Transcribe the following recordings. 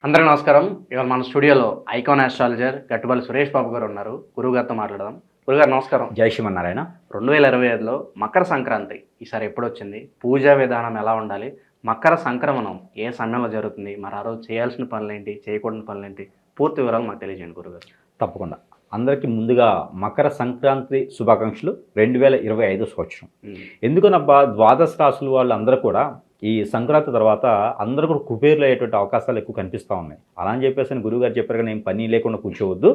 అందరికీ నమస్కారం. ఇవాళ మన స్టూడియోలో ఐకాన్ ఆస్ట్రాలజర్ గట్టుబల్లి సురేష్ బాబు గారు ఉన్నారు. గురువుగారితో మాట్లాడదాం. గురుగారు నమస్కారం. జై శ్రీమన్నారాయణ. 2025లో మకర సంక్రాంతి ఈసారి ఎప్పుడు వచ్చింది? పూజా విధానం ఎలా ఉండాలి? మకర సంక్రమణం ఏ సమయంలో జరుగుతుంది? మరి ఆ రోజు చేయాల్సిన పనులేంటి, చేయకూడని పనులేంటి? పూర్తి వివరాలు మాకు తెలియజేయండి గురుగారు. తప్పకుండా. అందరికీ ముందుగా మకర సంక్రాంతి శుభాకాంక్షలు. 2025 సంవత్సరం ఎందుకనబ్బా, ద్వాదశ రాశుల వాళ్ళు అందరూ కూడా ఈ సంక్రాంతి తర్వాత అందరూ కూడా కుబేర్లు అయ్యేటువంటి అవకాశాలు ఎక్కువ కనిపిస్తూ ఉన్నాయి. అలా అని చెప్పేసి గురువుగారు చెప్పారు కదా, నేను పని లేకుండా కూర్చోవద్దు,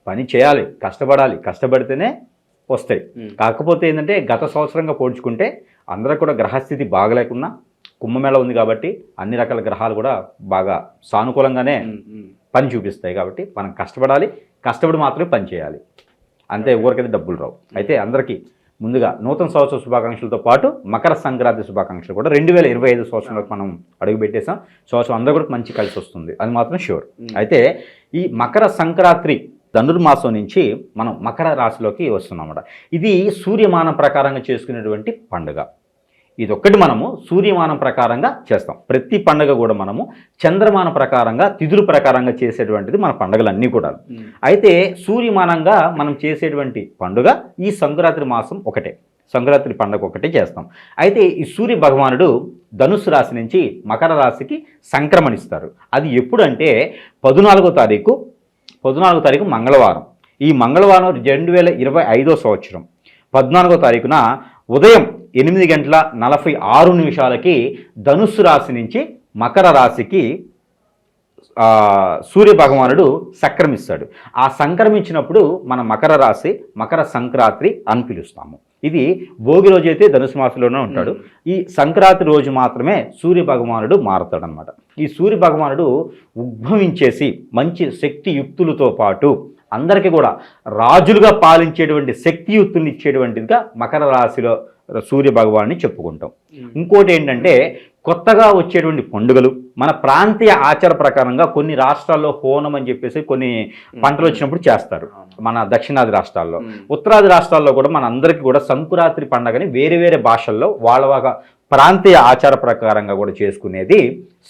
పని చేయాలి, కష్టపడాలి, కష్టపడితేనే వస్తాయి. కాకపోతే ఏంటంటే గత సంవత్సరంగా పోల్చుకుంటే అందరూ కూడా గ్రహస్థితి బాగలేకున్నా కుంభమేళ ఉంది కాబట్టి అన్ని రకాల గ్రహాలు కూడా బాగా సానుకూలంగానే పని చూపిస్తాయి. కాబట్టి మనం కష్టపడాలి, కష్టపడి మాత్రమే పని చేయాలి, అంతే. ఊరికైతే డబ్బులు రావు. అయితే అందరికీ ముందుగా నూతన సంవత్సర శుభాకాంక్షలతో పాటు మకర సంక్రాంతి శుభాకాంక్షలు కూడా. 2025 సంవత్సరంలోకి మనం అడుగుపెట్టేసాం. సంవత్సరం అందరూ కూడా మంచి కలిసి వస్తుంది, అది మాత్రం షూర్. అయితే ఈ మకర సంక్రాంతి ధనుర్మాసం నుంచి మనం మకర రాశిలోకి వస్తున్నామన్నమాట. ఇది సూర్యమానం ప్రకారంగా చేసుకునేటువంటి పండుగ. ఇదొక్కటి మనము సూర్యమానం ప్రకారంగా చేస్తాం. ప్రతి పండుగ కూడా మనము చంద్రమాన ప్రకారంగా, తిథుల ప్రకారంగా చేసేటువంటిది మన పండుగలన్నీ కూడా. అయితే సూర్యమానంగా మనం చేసేటువంటి పండుగ ఈ సంక్రాంతి మాసం ఒకటే, సంక్రాంతి పండుగ ఒకటే చేస్తాం. అయితే ఈ సూర్య భగవానుడు ధనుస్సు రాశి నుంచి మకర రాశికి సంక్రమణిస్తారు. అది ఎప్పుడంటే 14వ తారీఖు మంగళవారం. ఈ మంగళవారం 2025 సంవత్సరం 14వ తారీఖున ఉదయం 8:46 ధనుస్సు రాశి నుంచి మకర రాశికి సూర్య భగవానుడు సంక్రమిస్తాడు. ఆ సంక్రమించినప్పుడు మన మకర రాశి మకర సంక్రాంతి అని పిలుస్తాము. ఇది భోగి రోజు అయితే ధనుసు మాసంలోనే ఉంటాడు. ఈ సంక్రాంతి రోజు మాత్రమే సూర్య భగవానుడు మారుతాడనమాట. ఈ సూర్య భగవానుడు ఉద్భవించేసి మంచి శక్తియుక్తులతో పాటు అందరికీ కూడా రాజులుగా పాలించేటువంటి శక్తియుక్తుల్ని ఇచ్చేటువంటిదిగా మకర రాశిలో సూర్య భగవాన్ని చెప్పుకుంటాం. ఇంకోటి ఏంటంటే కొత్తగా వచ్చేటువంటి పండుగలు మన ప్రాంతీయ ఆచార ప్రకారంగా కొన్ని రాష్ట్రాల్లో హోనం అని చెప్పేసి కొన్ని పంటలు వచ్చినప్పుడు చేస్తారు. మన దక్షిణాది రాష్ట్రాల్లో, ఉత్తరాది రాష్ట్రాల్లో కూడా మన అందరికీ కూడా సంక్రాంతి పండుగని వేరే వేరే భాషల్లో వాళ్ళ ప్రాంతీయ ఆచార ప్రకారంగా కూడా చేసుకునేది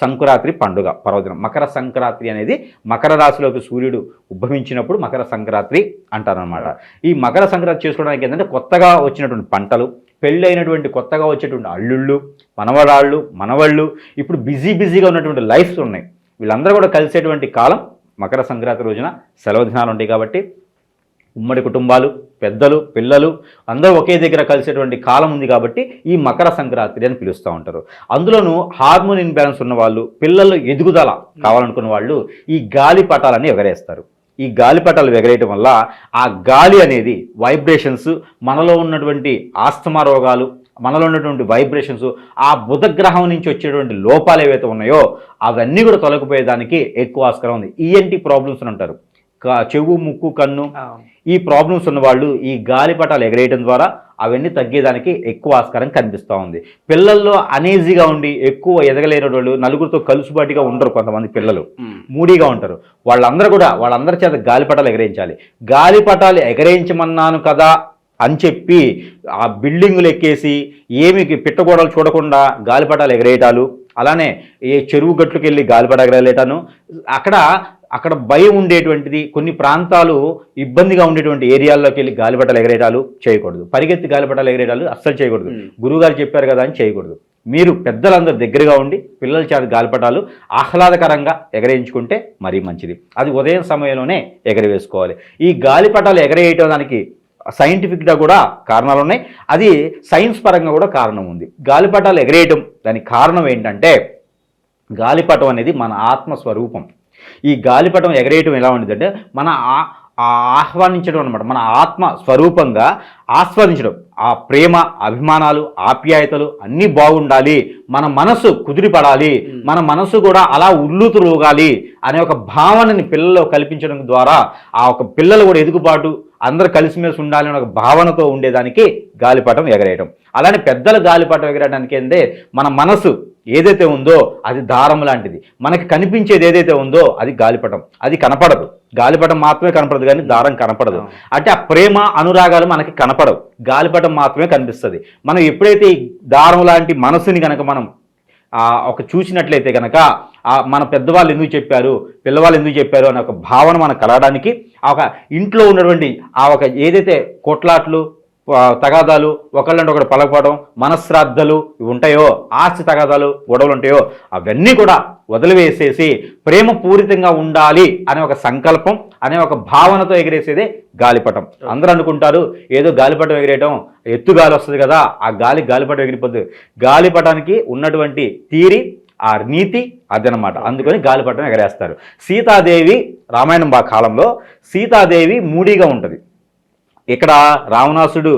సంక్రాంతి పండుగ పర్వదినం. మకర సంక్రాంతి అనేది మకర రాశిలోకి సూర్యుడు ఉద్భవించినప్పుడు మకర సంక్రాంతి అంటారనమాట. ఈ మకర సంక్రాంతి చేసుకోవడానికి ఏంటంటే కొత్తగా వచ్చినటువంటి పంటలు, పెళ్ళైనటువంటి కొత్తగా వచ్చేటువంటి అల్లుళ్ళు, మనవాళ్ళు ఇప్పుడు బిజీగా ఉన్నటువంటి లైఫ్స్ ఉన్నాయి. వీళ్ళందరూ కూడా కలిసేటువంటి కాలం మకర సంక్రాంతి రోజున. సెలవు దినాలు ఉంటాయి కాబట్టి ఉమ్మడి కుటుంబాలు, పెద్దలు, పిల్లలు అందరూ ఒకే దగ్గర కలిసేటువంటి కాలం ఉంది కాబట్టి ఈ మకర సంక్రాంతి అని పిలుస్తూ ఉంటారు. అందులోనూ హార్మోన్ ఇన్బ్యాలెన్స్ ఉన్న వాళ్ళు, పిల్లలు ఎదుగుదల కావాలనుకున్న వాళ్ళు ఈ గాలిపటాలని ఎగరేస్తారు. ఈ గాలిపటాలు ఎగరేయటం వల్ల ఆ గాలి అనేది వైబ్రేషన్స్, మనలో ఉన్నటువంటి ఆస్తమా రోగాలు, మనలో ఉన్నటువంటి వైబ్రేషన్స్, ఆ బుధగ్రహం నుంచి వచ్చేటువంటి లోపాలు ఏవైతే ఉన్నాయో అవన్నీ కూడా తొలగిపోయేదానికి ఎక్కువ ఆస్కారం ఉంది. ఈఎన్టీ ప్రాబ్లమ్స్ అని అంటారు, చెవు, ముక్కు, కన్ను, ఈ ప్రాబ్లమ్స్ ఉన్నవాళ్ళు ఈ గాలిపటాలు ఎగరేయడం ద్వారా అవన్నీ తగ్గేదానికి ఎక్కువ ఆస్కారం కనిపిస్తూ ఉంది. పిల్లల్లో అనేజీగా ఉండి ఎక్కువ ఎదగలేని వాళ్ళు, నలుగురితో కలుసుబాటుగా ఉండరు, కొంతమంది పిల్లలు మూడీగా ఉంటారు. వాళ్ళందరి చేత గాలిపటాలు ఎగరేయించాలి. గాలిపటాలు ఎగరేయించమన్నాను కదా అని చెప్పి ఆ బిల్డింగులు ఎక్కేసి ఏమి పిట్టగోడలు చూడకుండా గాలిపటాలు ఎగరేయటాలు, అలానే ఏ చెరువు గట్లుకి వెళ్ళి గాలిపటాలు ఎగరేయటాను, అక్కడ భయం ఉండేటువంటిది, కొన్ని ప్రాంతాలు ఇబ్బందిగా ఉండేటువంటి ఏరియాల్లోకి వెళ్ళి గాలిపటాలు ఎగరేయడాలు చేయకూడదు. పరిగెత్తి గాలిపటాలు ఎగరేయడాలు అస్సలు చేయకూడదు. గురువుగారు చెప్పారు కదా అని చేయకూడదు. మీరు పెద్దలందరూ దగ్గరగా ఉండి పిల్లల చేత గాలిపటాలు ఆహ్లాదకరంగా ఎగరేయించుకుంటే మరీ మంచిది. అది ఉదయం సమయంలోనే ఎగరవేసుకోవాలి. ఈ గాలిపటాలు ఎగరేయడానికి సైంటిఫిక్గా కూడా కారణాలు ఉన్నాయి, అది సైన్స్ పరంగా కూడా కారణం ఉంది. గాలిపటాలు ఎగరేయటం దానికి కారణం ఏంటంటే, గాలిపటం అనేది మన ఆత్మస్వరూపం. ఈ గాలిపటం ఎగరేయటం ఎలా ఉండేదంటే మన ఆహ్వానించడం అనమాట, మన ఆత్మ స్వరూపంగా ఆస్వాదించడం. ఆ ప్రేమ, అభిమానాలు, ఆప్యాయతలు అన్నీ బాగుండాలి, మన మనసు కుదిరిపడాలి, మన మనసు కూడా అలా ఉర్లూతురుగాలి అనే ఒక భావనని పిల్లల్లో కల్పించడం ద్వారా ఆ ఒక పిల్లలు కూడా ఎదుగుబాటు, అందరూ కలిసిమెలిసి ఉండాలి అనే ఒక భావనతో ఉండేదానికి గాలిపటం ఎగరేయడం. అలానే పెద్దల గాలిపటం ఎగరేయడానికి ఏంటంటే మన మనసు ఏదైతే ఉందో అది దారం లాంటిది. మనకి కనిపించేది ఏదైతే ఉందో అది గాలిపటం, అది కనపడదు. గాలిపటం మాత్రమే కనపడదు కానీ దారం కనపడదు. అంటే ఆ ప్రేమ, అనురాగాలు మనకి కనపడవు, గాలిపటం మాత్రమే కనిపిస్తుంది. మనం ఎప్పుడైతే ఈ దారం లాంటి మనసుని కనుక మనం ఒక చూసినట్లయితే కనుక మన పెద్దవాళ్ళు ఎందుకు చెప్పారు, పిల్లవాళ్ళు ఎందుకు చెప్పారు అనే ఒక భావన మనకు కలగడానికి, ఆ ఒక ఇంట్లో ఉన్నటువంటి ఆ ఒక ఏదైతే కొట్లాట్లు, తగాదాలు, ఒకళ్ళంటే ఒకటి పలకపోవడం, మనశ్రాద్ధలు ఉంటాయో, ఆస్తి తగాదాలు, గొడవలు ఉంటాయో అవన్నీ కూడా వదిలివేసేసి ప్రేమపూరితంగా ఉండాలి అనే ఒక సంకల్పం, అనే ఒక భావనతో ఎగిరేసేదే గాలిపటం. అందరూ అనుకుంటారు ఏదో గాలిపటం ఎగిరేయటం, ఎత్తుగాలి వస్తుంది కదా, ఆ గాలిపటం ఎగిరిపోద్దు. గాలిపటానికి ఉన్నటువంటి థియరీ, ఆ నీతి అదనమాట. అందుకని గాలిపటం ఎగరేస్తారు. సీతాదేవి రామాయణం కాలంలో సీతాదేవి మూడీగా ఉంటుంది. ఇక్కడ రావణాసుడు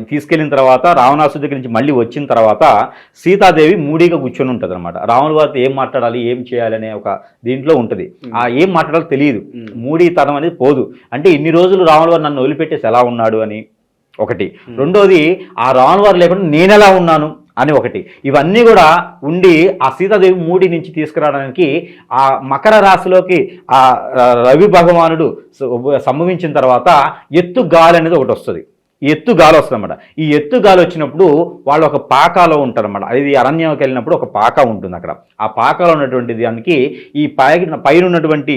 తీసుకెళ్ళిన తర్వాత, రావణాసుడి దగ్గర నుంచి మళ్ళీ వచ్చిన తర్వాత సీతాదేవి మూడీగా కూర్చొని ఉంటుంది అనమాట. రావణుల వారితో ఏం మాట్లాడాలి, ఏం చేయాలి అనే ఒక దీంట్లో ఉంటుంది. ఏం మాట్లాడాలో తెలియదు, మూడీతనం అనేది పోదు. అంటే ఇన్ని రోజులు రావణుల వారు నన్ను వదిలిపెట్టేసి ఎలా ఉన్నాడు అని ఒకటి. రెండోది, ఆ రావణుల వారు లేకుండా నేనెలా ఉన్నాను అని ఒకటి. ఇవన్నీ కూడా ఉండి ఆ సీతాదేవి మూడి నుంచి తీసుకురావడానికి ఆ మకర రాశిలోకి ఆ రవి భగవానుడు సంభవించిన తర్వాత ఎత్తు గాలి అనేది ఒకటి వస్తుంది. ఈ ఎత్తు గాలి వస్తుంది అనమాట. ఈ ఎత్తు గాలి వచ్చినప్పుడు వాళ్ళు ఒక పాకాలో ఉంటారన్నమాట. అది అరణ్యంకి వెళ్ళినప్పుడు ఒక పాక ఉంటుంది అక్కడ. ఆ పాకలో ఉన్నటువంటి దానికి ఈ పైన ఉన్నటువంటి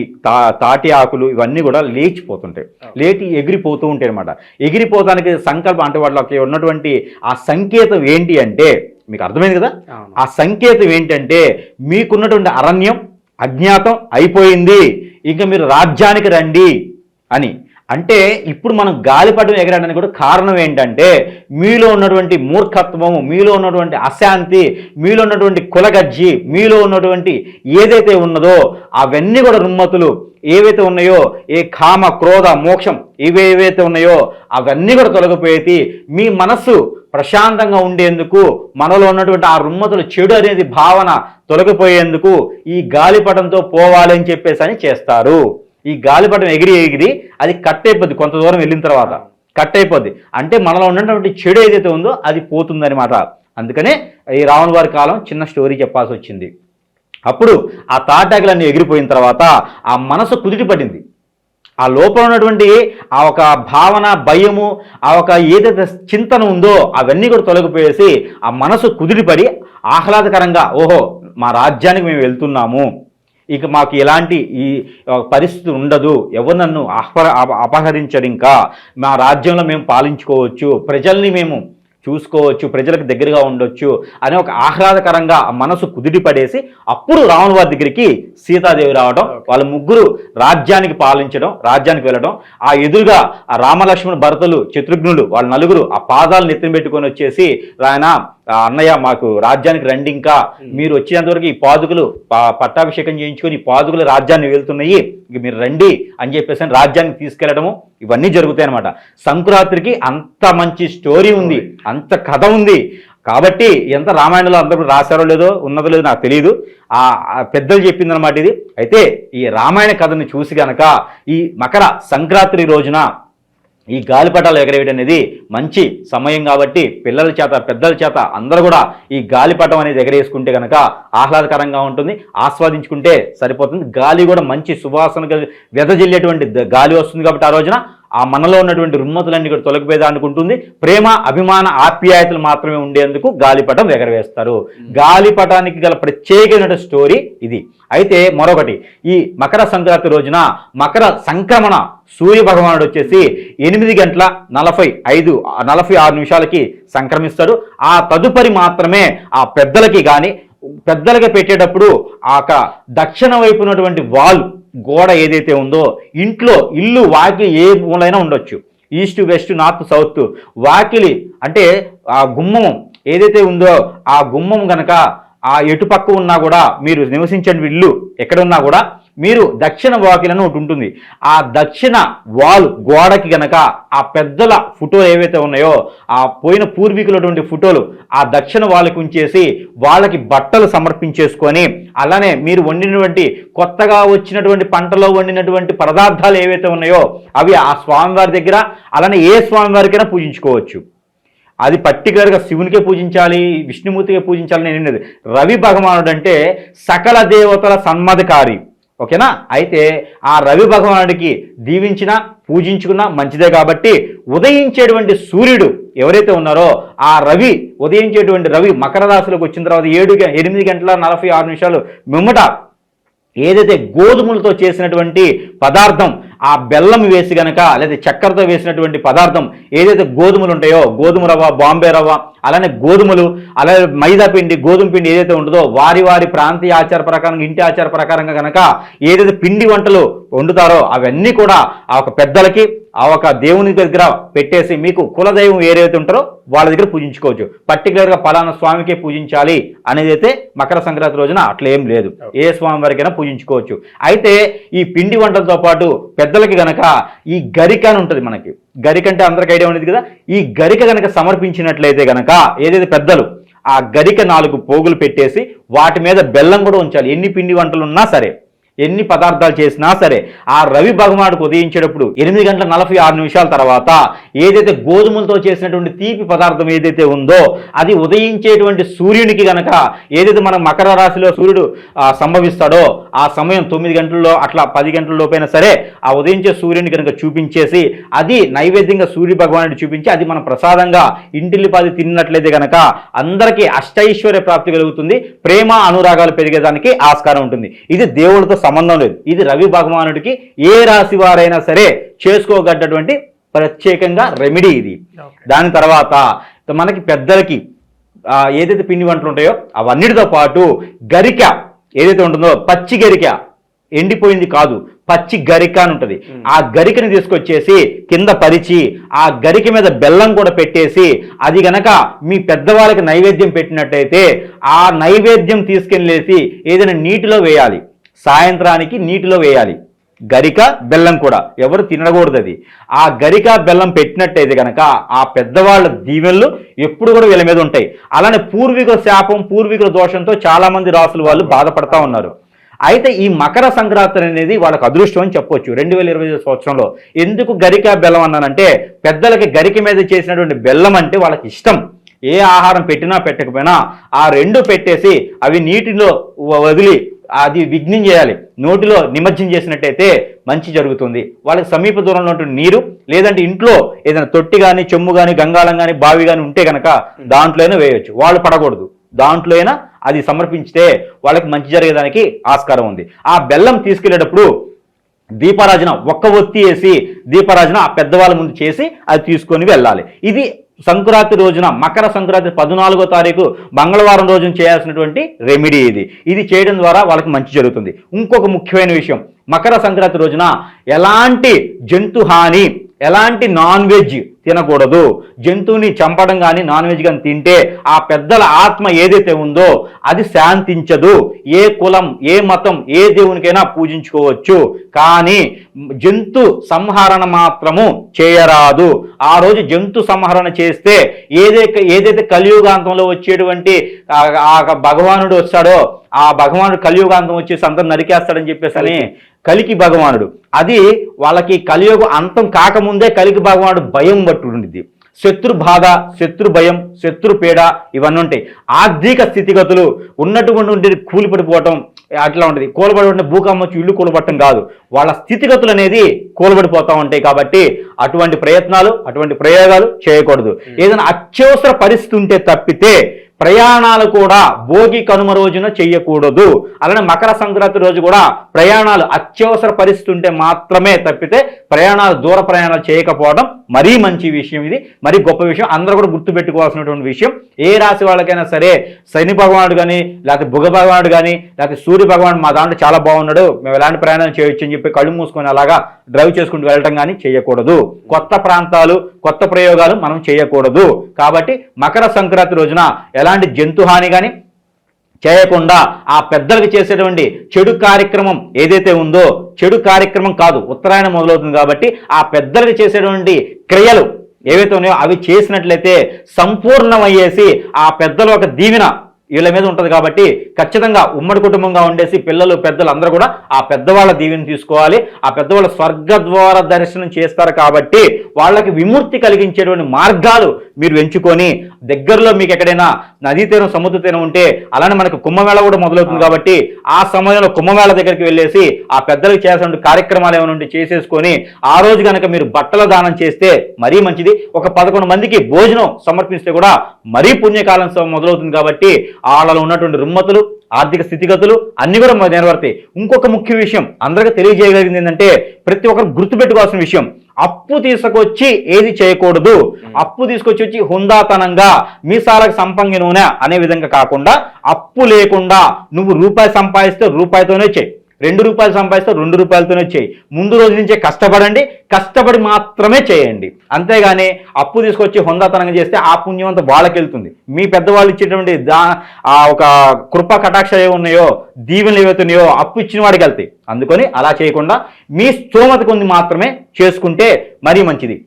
తాటి ఆకులు ఇవన్నీ కూడా లేచిపోతుంటాయి, లేచి ఎగిరిపోతూ ఉంటాయి అనమాట. ఎగిరిపోతానికి సంకల్పం అంటే వాళ్ళకి ఉన్నటువంటి ఆ సంకేతం ఏంటి అంటే, మీకు అర్థమైంది కదా, ఆ సంకేతం ఏంటంటే మీకున్నటువంటి అరణ్యం అజ్ఞాతం అయిపోయింది, ఇంకా మీరు రాజ్యానికి రండి అని. అంటే ఇప్పుడు మనం గాలిపటం ఎగరడానికి కూడా కారణం ఏంటంటే మీలో ఉన్నటువంటి మూర్ఖత్వము, మీలో ఉన్నటువంటి అశాంతి, మీలో ఉన్నటువంటి కులగజ్జి, మీలో ఉన్నటువంటి ఏదైతే ఉన్నదో అవన్నీ కూడా రుమ్మతులు ఏవైతే ఉన్నాయో, ఏ కామ క్రోధ మోక్షం ఇవేవైతే ఉన్నాయో అవన్నీ కూడా తొలగిపోయేది. మీ మనస్సు ప్రశాంతంగా ఉండేందుకు, మనలో ఉన్నటువంటి ఆ రుమ్మతులు చెడు అనేది భావన తొలగిపోయేందుకు ఈ గాలిపటంతో పోవాలని చెప్పేసి అని చేస్తారు. ఈ గాలిపటం ఎగిరి అది కట్ అయిపోద్ది, కొంత దూరం వెళ్ళిన తర్వాత కట్ అయిపోద్ది. అంటే మనలో ఉన్నటువంటి చెడు ఏదైతే ఉందో అది పోతుందన్నమాట. అందుకనే ఈ రావణ వారి కాలం చిన్న స్టోరీ చెప్పాల్సి వచ్చింది. అప్పుడు ఆ తాటాకులన్నీ ఎగిరిపోయిన తర్వాత ఆ మనసు కుదిరిపడింది. ఆ లోపల ఉన్నటువంటి ఆ ఒక భావన, భయము, ఆ ఒక ఏదైతే చింతన ఉందో అవన్నీ కూడా తొలగిపోయేసి ఆ మనసు కుదిరిపడి ఆహ్లాదకరంగా, ఓహో మా రాజ్యానికి మేము వెళ్తున్నాము, ఇక మాకు ఎలాంటి ఈ పరిస్థితి ఉండదు, ఎవరు నన్ను అపహరించడు, ఇంకా మా రాజ్యంలో మేము పాలించుకోవచ్చు, ప్రజల్ని మేము చూసుకోవచ్చు, ప్రజలకు దగ్గరగా ఉండొచ్చు అనే ఒక ఆహ్లాదకరంగా మనసు కుదిరి పడేసి అప్పుడు రావణ వారి దగ్గరికి సీతాదేవి రావడం, వాళ్ళ ముగ్గురు రాజ్యానికి పాలించడం, రాజ్యానికి వెళ్ళడం. ఆ ఎదురుగా ఆ రామలక్ష్మణ భరతులు శత్రుఘ్నులు వాళ్ళ నలుగురు ఆ పాదాలు నెత్తిన పెట్టుకొని వచ్చేసి, ఆయన అన్నయ్య మాకు రాజ్యానికి రండి, ఇంకా మీరు వచ్చేంతవరకు ఈ పాదుకులు పట్టాభిషేకం చేయించుకొని ఈ పాదుకులు రాజ్యాన్ని వెళ్తున్నాయి, ఇక మీరు రండి అని చెప్పేసి రాజ్యానికి తీసుకెళ్లడము ఇవన్నీ జరుగుతాయి అనమాట. సంక్రాంతికి అంత మంచి స్టోరీ ఉంది, అంత కథ ఉంది. కాబట్టి ఎంత రామాయణంలో అందరూ రాశారో లేదో, ఉన్నదో లేదో నాకు తెలియదు, ఆ పెద్దలు చెప్పిందనమాట ఇది. అయితే ఈ రామాయణ కథని చూసి గనక ఈ మకర సంక్రాంతి రోజున ఈ గాలిపటాలు ఎగరేయడం అనేది మంచి సమయం కాబట్టి పిల్లల చేత, పెద్దల చేత అందరూ కూడా ఈ గాలిపటం అనేది ఎగరేసుకుంటే కనుక ఆహ్లాదకరంగా ఉంటుంది, ఆస్వాదించుకుంటే సరిపోతుంది. గాలి కూడా మంచి సువాసన వెదజల్లేటువంటి గాలి వస్తుంది కాబట్టి ఆ రోజున ఆ మనలో ఉన్నటువంటి రుమ్మతులన్నీ కూడా తొలగిపోయేదానికి ఉంటుంది. ప్రేమ, అభిమాన, ఆప్యాయతలు మాత్రమే ఉండేందుకు గాలిపటం ఎగరవేస్తారు. గాలిపటానికి గల ప్రత్యేకమైన స్టోరీ ఇది. అయితే మరొకటి, ఈ మకర సంక్రాంతి రోజున మకర సంక్రమణ సూర్య భగవానుడు వచ్చేసి 8:46 సంక్రమిస్తాడు. ఆ తదుపరి మాత్రమే ఆ పెద్దలకి కానీ, పెద్దలకి పెట్టేటప్పుడు ఆ దక్షిణ వైపు ఉన్నటువంటి వాల్ గోడ ఏదైతే ఉందో, ఇంట్లో ఇల్లు వాకిలి ఏ మూలైనా ఉండొచ్చు, ఈస్ట్ వెస్ట్ నార్త్ సౌత్, వాకిలి అంటే ఆ గుమ్మం ఏదైతే ఉందో ఆ గుమ్మం గనక ఆ ఎటుపక్క ఉన్నా కూడా, మీరు నివసించే ఇల్లు ఎక్కడున్నా కూడా మీరు దక్షిణ వాకిలను ఒకటి ఉంటుంది. ఆ దక్షిణ వాల్ గోడకి గనక ఆ పెద్దల ఫోటో ఏవైతే ఉన్నాయో, ఆ పోయిన పూర్వీకులటువంటి ఫోటోలు ఆ దక్షిణ వాళ్ళకి ఉంచేసి వాళ్ళకి బట్టలు సమర్పించేసుకొని, అలానే మీరు వండినటువంటి కొత్తగా వచ్చినటువంటి పంటలో వండినటువంటి పదార్థాలు ఏవైతే ఉన్నాయో అవి ఆ స్వామివారి దగ్గర, అలానే ఏ స్వామివారికైనా పూజించుకోవచ్చు. అది పర్టికులర్గా శివునికే పూజించాలి, విష్ణుమూర్తికే పూజించాలని ఏం లేదు. రవి భగవానుడు అంటే సకల దేవతల సన్మధకారి, ఓకేనా. అయితే ఆ రవి భగవానుడికి దీవించినా పూజించుకున్నా మంచిదే. కాబట్టి ఉదయించేటువంటి సూర్యుడు ఎవరైతే ఉన్నారో ఆ రవి, ఉదయించేటువంటి రవి మకర రాశిలోకి వచ్చిన తర్వాత 8:46 మిమ్మట ఏదైతే గోధుమలతో చేసినటువంటి పదార్థం, ఆ బెల్లం వేసి గనక లేదా చక్కెరతో వేసినటువంటి పదార్థం ఏదైతే గోధుమలు ఉంటాయో, గోధుమ రవ్వ, బాంబే రవ్వ, అలానే గోధుమలు, అలాగే మైదా పిండి, గోధుమ పిండి ఏదైతే ఉంటుందో వారి వారి ప్రాంతీయ ఆచార ప్రకారం, ఇంటి ఆచార ప్రకారంగా గనక ఏదైతే పిండి వంటలు వండుతారో అవన్నీ కూడా ఆ ఒక పెద్దలకి, ఆ ఒక దేవుని దగ్గర పెట్టేసి మీకు కులదైవం ఏదైతే ఉంటారో వాళ్ళ దగ్గర పూజించుకోవచ్చు. పర్టికులర్గా పలానా స్వామికే పూజించాలి అనేది అయితే మకర సంక్రాంతి రోజున అట్లా ఏం లేదు, ఏ స్వామి వారికైనా పూజించుకోవచ్చు. అయితే ఈ పిండి వంటలతో పాటు పెద్దలకి గనక ఈ గరిక అని ఉంటుంది. మనకి గరిక అంటే అందరికి ఐడియా ఉండేది కదా. ఈ గరిక గనక సమర్పించినట్లయితే గనక ఏదైతే పెద్దలు ఆ గరిక 4 పోగులు పెట్టేసి వాటి మీద బెల్లం కూడా ఉంచాలి. ఎన్ని పిండి వంటలు ఉన్నా సరే, ఎన్ని పదార్థాలు చేసినా సరే, ఆ రవి భగవానుడికి ఉదయించేటప్పుడు 8:46 తర్వాత ఏదైతే గోధుమలతో చేసినటువంటి తీపి పదార్థం ఏదైతే ఉందో అది ఉదయించేటువంటి సూర్యునికి గనక, ఏదైతే మనం మకర రాశిలో సూర్యుడు సంభవిస్తాడో ఆ సమయం 9 గంటల్లో అట్లా 10 గంటల లోపైనా సరే ఆ ఉదయించే సూర్యుని కనుక చూపించేసి అది నైవేద్యంగా సూర్య భగవానుడికి చూపించి అది మనం ప్రసాదంగా ఇంటిల్లిపాది తిన్నట్లయితే గనక అందరికీ అష్టైశ్వర్య ప్రాప్తి కలుగుతుంది, ప్రేమ అనురాగాలు పెరిగేదానికి ఆస్కారం ఉంటుంది. ఇది దేవుడితో సంబంధం లేదు. ఇది రవి భగవానుడికి ఏ రాశి వారైనా సరే చేసుకోగట్టటువంటి ప్రత్యేకంగా రెమెడీ ఇది. దాని తర్వాత మనకి పెద్దలకి ఏదైతే పిండి వంటలు ఉంటాయో అవన్నిటితో పాటు గరిక ఏదైతే ఉంటుందో, పచ్చి గరిక, ఎండిపోయింది కాదు, పచ్చి గరిక అని ఉంటుంది. ఆ గరికని తీసుకొచ్చేసి కింద పరిచి ఆ గరిక మీద బెల్లం కూడా పెట్టేసి అది గనక మీ పెద్దవాళ్ళకి నైవేద్యం పెట్టినట్టయితే ఆ నైవేద్యం తీసుకెళ్ళేసి ఏదైనా నీటిలో వేయాలి. సాయంత్రానికి నీటిలో వేయాలి. గరిక బెల్లం కూడా ఎవరు తినకూడదు. అది ఆ గరిక బెల్లం పెట్టినట్టయితే కనుక ఆ పెద్దవాళ్ళ దీవెనలు ఎప్పుడు కూడా వీళ్ళ మీద ఉంటాయి. అలానే పూర్వీకుల శాపం, పూర్వీకుల దోషంతో చాలా మంది రాసుల వాళ్ళు బాధపడతా ఉన్నారు. అయితే ఈ మకర సంక్రాంతి అనేది వాళ్ళకి అదృష్టం అని చెప్పొచ్చు 2025 సంవత్సరంలో. ఎందుకు గరిక బెల్లం అన్నానంటే పెద్దలకి గరిక మీద చేసినటువంటి బెల్లం అంటే వాళ్ళకి ఇష్టం. ఏ ఆహారం పెట్టినా పెట్టకపోయినా ఆ 2 పెట్టేసి అవి నీటిలో వదిలి అది విఘ్నం చేయాలి, నోటిలో నిమజ్జనం చేసినట్టయితే మంచి జరుగుతుంది. వాళ్ళకి సమీప దూరంలో ఉంటున్న నీరు లేదంటే ఇంట్లో ఏదైనా తొట్టి కానీ, చెమ్ము కానీ, గంగాళం కానీ, బావి కానీ ఉంటే కనుక దాంట్లోనే వేయవచ్చు. వాళ్ళు పడకూడదు, దాంట్లో అయినా అది సమర్పించితే వాళ్ళకి మంచి జరిగేదానికి ఆస్కారం ఉంది. ఆ బెల్లం తీసుకెళ్లేటప్పుడు దీపారాజన ఒక్క ఒత్తి వేసి దీపారాజన ఆ పెద్దవాళ్ళ ముందు చేసి అది తీసుకొని వెళ్ళాలి. ఇది సంక్రాంతి రోజున, మకర సంక్రాంతి 14వ తారీఖు మంగళవారం రోజున చేయాల్సినటువంటి రెమెడీ ఇది. ఇది చేయడం ద్వారా వాళ్ళకి మంచి జరుగుతుంది. ఇంకొక ముఖ్యమైన విషయం, మకర సంక్రాంతి రోజున ఎలాంటి జంతు హాని, ఎలాంటి నాన్ వెజ్ తినకూడదు. జంతువుని చంపడం కానీ, నాన్ వెజ్ కానీ తింటే ఆ పెద్దల ఆత్మ ఏదైతే ఉందో అది శాంతించదు. ఏ కులం, ఏ మతం, ఏ దేవునికైనా పూజించుకోవచ్చు, కానీ జంతు సంహరణ మాత్రము చేయరాదు. ఆ రోజు జంతు సంహరణ చేస్తే ఏదైతే కలియుగాంతంలో వచ్చేటువంటి ఆ భగవానుడు వస్తాడో ఆ భగవానుడు కలియుగాంతం వచ్చేసి అందరూ నరికేస్తాడని చెప్పేసి అని కలికి భగవానుడు, అది వాళ్ళకి కలియుగ అంతం కాకముందే కలికి భగవానుడు భయం పట్టుండిద్ది. శత్రు బాధ, శత్రు భయం, శత్రు పీడ ఇవన్నీ ఉంటాయి. ఆర్థిక స్థితిగతులు ఉన్నటువంటి కూలిపడిపోవటం అట్లా ఉంటుంది. కూలబడి భూకంపం వచ్చి ఇల్లు కూలబట్టడం కాదు, వాళ్ళ స్థితిగతులు అనేది కూలబడిపోతూ ఉంటాయి. కాబట్టి అటువంటి ప్రయత్నాలు, అటువంటి ప్రయోగాలు చేయకూడదు. ఏదైనా అత్యవసర పరిస్థితి ఉంటే తప్పితే ప్రయాణాలు కూడా భోగి కనుమ రోజున చెయ్యకూడదు. అలానే మకర సంక్రాంతి రోజు కూడా ప్రయాణాలు అత్యవసర పరిస్థితి ఉంటే మాత్రమే తప్పితే దూర ప్రయాణాలు చేయకపోవడం మరీ మంచి విషయం. ఇది మరీ గొప్ప విషయం, అందరూ కూడా గుర్తుపెట్టుకోవాల్సినటువంటి విషయం. ఏ రాశి వాళ్ళకైనా సరే శని భగవానుడు కానీ, లేకపోతే బుధ భగవానుడు కానీ, లేకపోతే సూర్య భగవానుడు మా దాంట్లో చాలా బాగున్నాడు, మేము ఎలాంటి ప్రయాణం చేయొచ్చు అని చెప్పి కళ్ళు మూసుకొని అలాగా డ్రైవ్ చేసుకుంటూ వెళ్ళటం కానీ చేయకూడదు. కొత్త ప్రాంతాలు, కొత్త ప్రయోగాలు మనం చేయకూడదు. కాబట్టి మకర సంక్రాంతి రోజున ఎలాంటి జంతుహాని కానీ చేయకుండా ఆ పెద్దలకు చేసేటువంటి చెడు కార్యక్రమం ఏదైతే ఉందో, చెడు కార్యక్రమం కాదు, ఉత్తరాయణం మొదలవుతుంది కాబట్టి ఆ పెద్దలకు చేసేటువంటి క్రియలు ఏవైతే ఉన్నాయో అవి చేసినట్లయితే సంపూర్ణమయ్యేసి ఆ పెద్దలు ఒక దీవెన వీళ్ళ మీద ఉంటుంది. కాబట్టి ఖచ్చితంగా ఉమ్మడి కుటుంబంగా ఉండేసి పిల్లలు, పెద్దలు అందరూ కూడా ఆ పెద్దవాళ్ళ దీవెన తీసుకోవాలి. ఆ పెద్దవాళ్ళ స్వర్గద్వార దర్శనం చేస్తారు కాబట్టి వాళ్ళకి విముక్తి కలిగించేటువంటి మార్గాలు మీరు ఎంచుకొని, దగ్గరలో మీకు ఎక్కడైనా నదీ తీరం, సముద్ర తీరం ఉంటే, అలానే మనకు కుంభమేళ కూడా మొదలవుతుంది కాబట్టి ఆ సమయంలో కుంభమేళ దగ్గరికి వెళ్ళేసి ఆ పెద్దలకు చేయాల్సిన కార్యక్రమాలు ఏమైనా ఉంటే చేసేసుకొని ఆ రోజు కనుక మీరు బట్టల దానం చేస్తే మరీ మంచిది. ఒక 11 మందికి భోజనం సమర్పిస్తే కూడా మరీ పుణ్యకాలం మొదలవుతుంది. కాబట్టి వాళ్ళలో ఉన్నటువంటి రుమ్మతులు, ఆర్థిక స్థితిగతులు అన్ని కూడా నెరవేరుతాయి. ఇంకొక ముఖ్య విషయం అందరికీ తెలియజేయగలిగింది ఏంటంటే, ప్రతి ఒక్కరు గుర్తుపెట్టుకోవాల్సిన విషయం, అప్పు తీసుకొచ్చి ఏది చేయకూడదు. అప్పు తీసుకొచ్చి హుందాతనంగా మీసాలకు సంపంగి నూనె అనే విధంగా కాకుండా, అప్పు లేకుండా నువ్వు రూపాయి సంపాదిస్తే రూపాయితోనే చేయి, 2 రూపాయలు సంపాదిస్తే 2 రూపాయలతోనే చేయి. ముందు రోజు నుంచే కష్టపడండి, కష్టపడి మాత్రమే చేయండి. అంతేగాని అప్పు తీసుకొచ్చి హొందాతనంగా చేస్తే ఆ పుణ్యం అంతా వాళ్ళకి వెళ్తుంది. మీ పెద్దవాళ్ళు ఇచ్చేటువంటి ఒక కృప కటాక్ష ఉన్నాయో, దీవెనలు ఏవైతున్నాయో అప్పు ఇచ్చిన వాడికి వెళ్తాయి. అందుకని అలా చేయకుండా మీ స్తోమత కొన్ని మాత్రమే చేసుకుంటే మరీ మంచిది.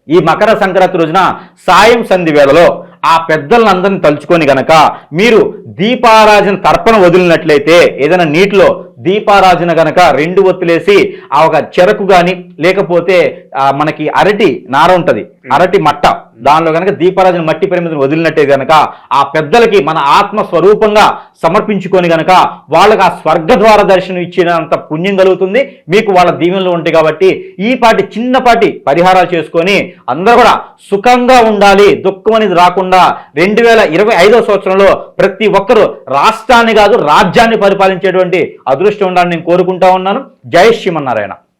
ఈ మకర సంక్రాంతి రోజున సాయం సంధి వేళలో ఆ పెద్దలందరినీ తలుచుకొని గనక మీరు దీపారాజన తర్పణ వదిలినట్లయితే, ఏదైనా నీటిలో దీపారాజన గనక 2 ఒత్తులేసి ఆ ఒక చెరకు కానీ లేకపోతే మనకి అరటి నార ఉంటుంది, అరటి మట్ట, దానిలో కనుక దీపారాజన మట్టి పరిమితిని వదిలినట్టే గనక ఆ పెద్దలకి మన ఆత్మ స్వరూపంగా సమర్పించుకొని గనక వాళ్ళకి ఆ స్వర్గద్వార దర్శనం ఇచ్చినంత పుణ్యం కలుగుతుంది. మీకు వాళ్ళ దీవెనలు ఉంటాయి. కాబట్టి ఈ పాటి చిన్నపాటి పరిహారాలు చేసుకొని అందరూ కూడా సుఖంగా ఉండాలి, దుఃఖం అనేది రాకుండా 2025వ సంవత్సరంలో ప్రతి ఒక్కరూ రాష్ట్రాన్ని కాదు రాజ్యాన్ని పరిపాలించేటువంటి అదృష్టం ఉండాలని నేను కోరుకుంటా ఉన్నాను. జై శ్రీమన్నారాయణ.